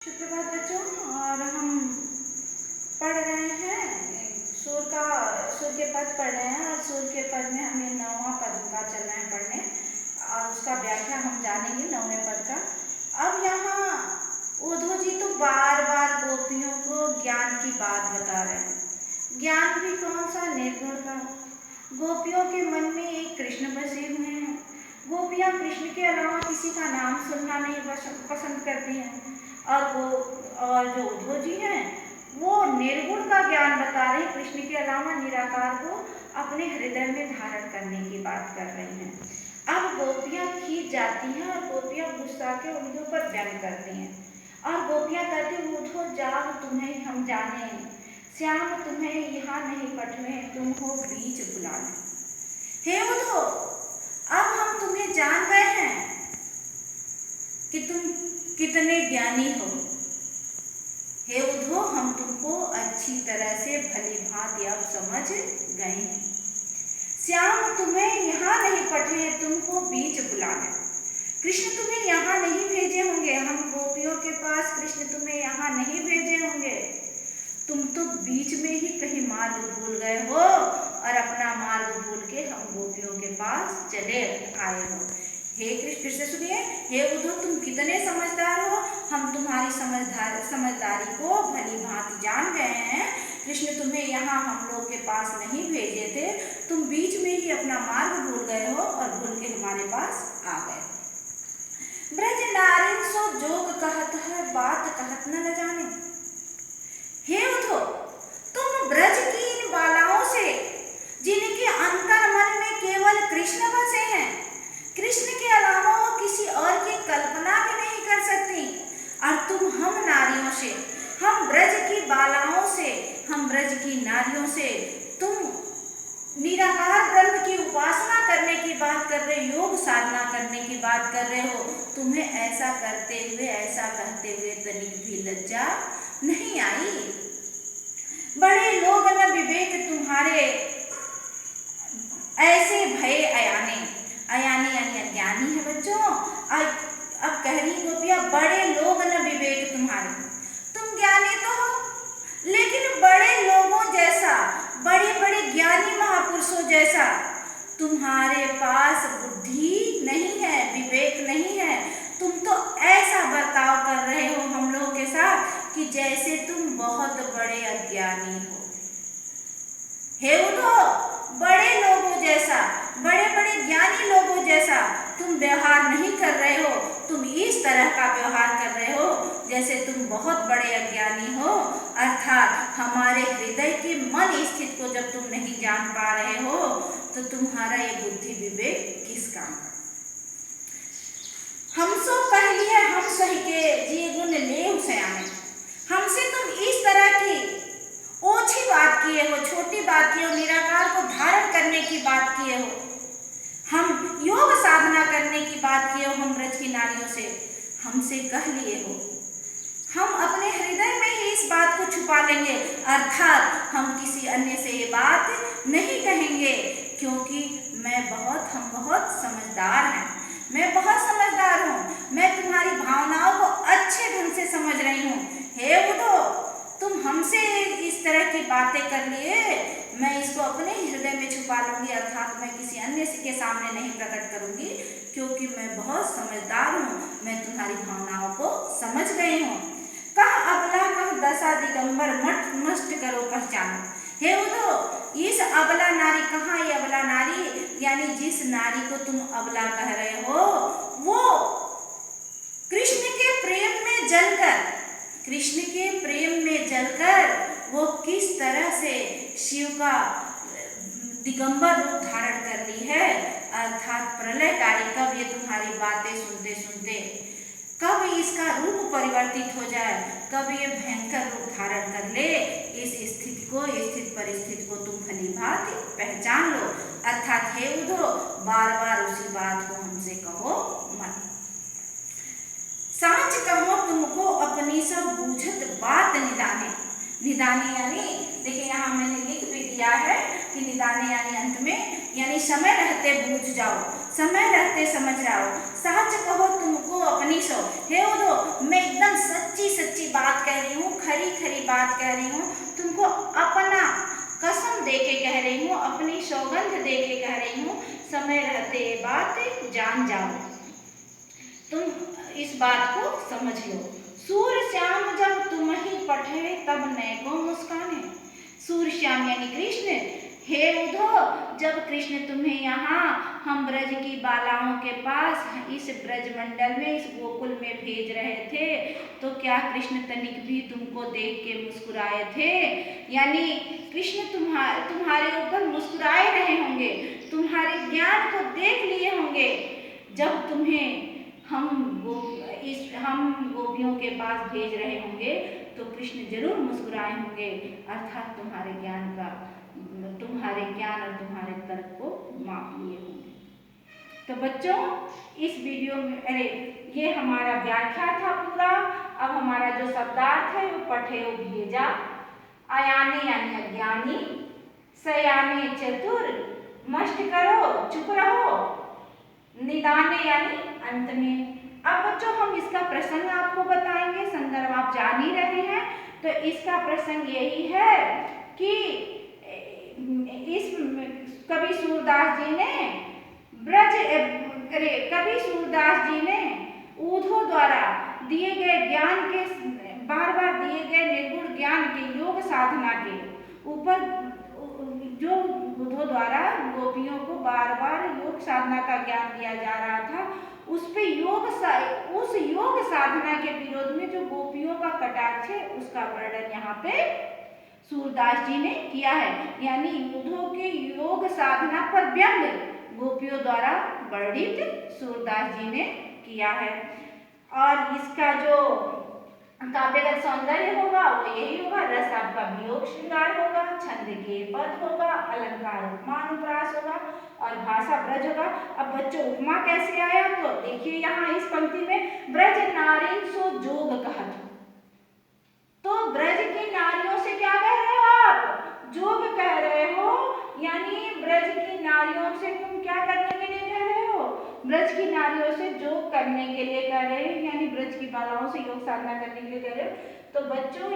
सुप्रभात बच्चों। और हम पढ़ रहे हैं सूर के पद पढ़ रहे हैं और सूर के पद में हमें 9वां पद का चलना है पढ़ने और उसका व्याख्या हम जानेंगे 9वें पद का। अब यहाँ उद्धव जी तो बार बार गोपियों को ज्ञान की बात बता रहे हैं। ज्ञान भी कौन सा? निर्गुण का। गोपियों के मन में एक कृष्ण बसे हुए हैं। गोपियाँ कृष्ण के अलावा किसी का नाम सुनना नहीं पसंद करती हैं। और जो उद्धव जी हैं वो निर्गुण का ज्ञान बता रहे हैं। कृष्ण के अलावा निराकार को अपने हृदय में धारण करने की बात कर रही हैं। अब गोपियाँ खींच जाती हैं और गोपियाँ गुस्सा के उनके ऊपर व्यंग करती हैं और गोपियाँ कहती, उद्धव जाग तुम्हें हम जाने, श्याम तुम्हें यहाँ नहीं पठवे, तुम हो बीच बुलाने। हे उद्धव, अब हम तुम्हें जान गए हैं कि तुम कितने ज्ञानी हो। हे उद्धव, हम तुमको अच्छी तरह से भली भांति अब समझ गए हैं। श्याम तुम्हें यहाँ नहीं पठे, तुमको बीच बुलाने। कृष्ण तुम्हें यहाँ नहीं भेजे होंगे, हम गोपियों के पास कृष्ण तुम्हें यहाँ नहीं भेजे होंगे। तुम तो बीच में ही कहीं मार्ग भूल गए हो और अपना मार्ग भूल के हम गोपियों के पास चले आए हो। हे कृष्ण, फिर से सुनिए। हे उद्धव, तुम कितने समझदार हो, हम तुम्हारी समझदारी को भली भांति जान गए हैं। कृष्ण तुम्हें यहाँ हम लोग के पास नहीं भेजे थे, तुम बीच में ही अपना मार्ग भूल गए हो और भूल के हमारे पास आ गए। ब्रज नारिन सो जोग कहत है, बात कहत न जाने। हे उद्धव, तुम ब्रज की इन बालाओं से, जिनके अंतर मन में केवल कृष्ण बसे हैं, कृष्ण के अलावा वो किसी और की कल्पना भी नहीं कर सकती। और तुम हम नारियों से, हम ब्रज की बालाओं से, हम ब्रज की नारियों से तुम निराकार ब्रह्म की उपासना करने की बात कर रहे, योग साधना करने की बात कर रहे हो। तुम्हें ऐसा करते हुए, ऐसा कहते हुए तनिक भी लज्जा नहीं आई? बड़े लोग न विवेक तुम्हारे, ऐसे भय अयाने। अयानी यानी अज्ञानी है बच्चों। अब कह रही गोपियाँ, बड़े लोग न विवेक तुम्हारे। तुम ज्ञानी तो हो, लेकिन बड़े लोगों जैसा, बड़े बड़े ज्ञानी महापुरुषों जैसा तुम्हारे पास बुद्धि नहीं है, विवेक नहीं है। तुम तो ऐसा बर्ताव कर रहे हो हम लोगों के साथ कि जैसे तुम बहुत बड़े अज्ञानी हो। हे उद्धव, बड़े लोगों जैसा, बड़े बड़े ज्ञानी लोगों जैसा तुम व्यवहार नहीं कर रहे हो। तुम इस तरह का व्यवहार कर रहे हो जैसे तुम बहुत बड़े अज्ञानी हो। अर्थात हमारे हृदय के मन स्थित को जब तुम नहीं जान पा रहे हो तो तुम्हारा ये बुद्धि विवेक किस काम का? हमसो कहली है हम सही के, जी गुण लेव सयाने। हमसे तुम इस तरह की ओछी बात किए हो, छोटी बात किए हो, निराकार को धारण करने की बात किए हो, हम योग साधना करने की बात किए हो, हम ब्रज की नारियों से हमसे कह लिए हो। हम अपने हृदय में ही इस बात को छुपा लेंगे, अर्थात हम किसी अन्य से ये बात नहीं कहेंगे, क्योंकि हम बहुत समझदार हैं। मैं बहुत समझदार हूँ, मैं तुम्हारी भावनाओं को अच्छे ढंग से समझ रही हूँ। हे उद्धव, तुम हमसे इस तरह की बातें कर लिए, मैं इसको अपने हृदय में छुपा लूंगी, अर्थात मैं किसी अन्य के सामने नहीं प्रकट करूंगी, क्योंकि मैं बहुत समझदार हूँ, मैं तुम्हारी भावनाओं को समझ गई हूँ। कह अबला कह दशा दिगंबर, मट मस्ट करो पहचानो। हे उद्धव, इस अबला नारी, कहाँ ये अबला नारी? यानी जिस नारी को तुम अबला कह रहे हो वो कृष्ण के प्रेम में जलकर, कृष्ण के प्रेम में जलकर वो किस तरह से शिव का दिगंबर रूप धारण कर ली है। अर्थात प्रलयकारी, कब ये तुम्हारी बातें सुनते सुनते कब इसका रूप परिवर्तित हो जाए, कब ये भयंकर रूप धारण कर ले, इस स्थिति को, स्थित परिस्थिति को तुम भली भांति पहचान लो। अर्थात हे उद्धव, बार बार उसी बात को हमसे कहो मत। सांच कहो तुमको अपनी सब बूझत बात निदाने। निदाने यानी देखिए यहाँ मैंने लिख भी दिया है कि निदाने यानी अंत में, यानी समय रहते बूझ जाओ, समय रहते समझ जाओ। सांच कहो तुमको तुमको अपनी सो। हे उधो, मैं एकदम सच्ची सच्ची बात कह रही हूँ, खरी खरी बात कह रही हूँ, तुमको अपना कसम दे के कह रही हूँ, अपनी सौगंध दे के कह रही हूँ, समय रहते ये बात जान जाओ। तुम इस बात को समझ लो। सूर्य श्याम जब तुम ही पठे तब नैको मुस्काने। सूर्य श्याम यानी कृष्ण, हे उधो, जब कृष्ण तुम्हें यहाँ हम ब्रज की बालाओं के पास इस ब्रज मंडल में, इस गोकुल में भेज रहे थे, तो क्या कृष्ण तनिक भी तुमको देख के मुस्कुराए थे? यानी कृष्ण तुम्हारे ऊपर मुस्कुराए रहे होंगे, तुम्हारे ज्ञान को देख लिए होंगे। जब तुम्हें हम गोपियों के पास भेज रहे होंगे तो कृष्ण जरूर मुस्कुराए होंगे, अर्थात तुम्हारे ज्ञान और तुम्हारे तर्क को माप लिए होंगे। तो बच्चों, इस वीडियो में ये हमारा व्याख्या था पूरा। अब हमारा जो शब्दार्थ है वो पठे भेजा, अयाने यानी अज्ञानी, सयाने चतुर, मष्ट करो चुप रहो, निदाने यानी अंत में। अब बच्चों हम इसका प्रसंग आपको बताएंगे, संदर्भ आप जान ही रहे हैं। तो इसका प्रसंग यही है कि इस कवि सूरदास जी ने ऊधो द्वारा दिए गए ज्ञान के, बार बार दिए गए निर्गुण ज्ञान के, योग साधना के ऊपर, जो ऊधो द्वारा गोपियों को बार बार योग साधना का ज्ञान दिया जा रहा था, उस योग साधना के विरोध में जो गोपियों का कटाक्ष है उसका वर्णन यहाँ पे सूरदास जी ने किया है। यानी ऊधो के योग साधना पर व्यंग गोपियों द्वारा वर्णित सूरदास जी ने किया है। और इसका जो काव्यगत सौंदर्य होगा वो यही होगा, रस आपका वियोग श्रृंगार होगा, छंद के पद होगा, अलंकार उपमान उपरास होगा और भाषा ब्रज होगा। अब बच्चों उपमा कैसे आया, तो देखिए यहाँ इस पंक्ति में, ब्रज नारी सो जोग कहत। तो ब्रज की नारियों से क्या कह रहे हो आप? जोग कह रहे हो। यानी ब्रज की नारियों से तुम क्या करने के लिए कह रहे हो? ब्रज की नारियों से जोग करने के लिए कह रहे हैं, यानी ब्रज की बालाओं से योग साधना करने के लिए कह रहे हो। तो बच्चों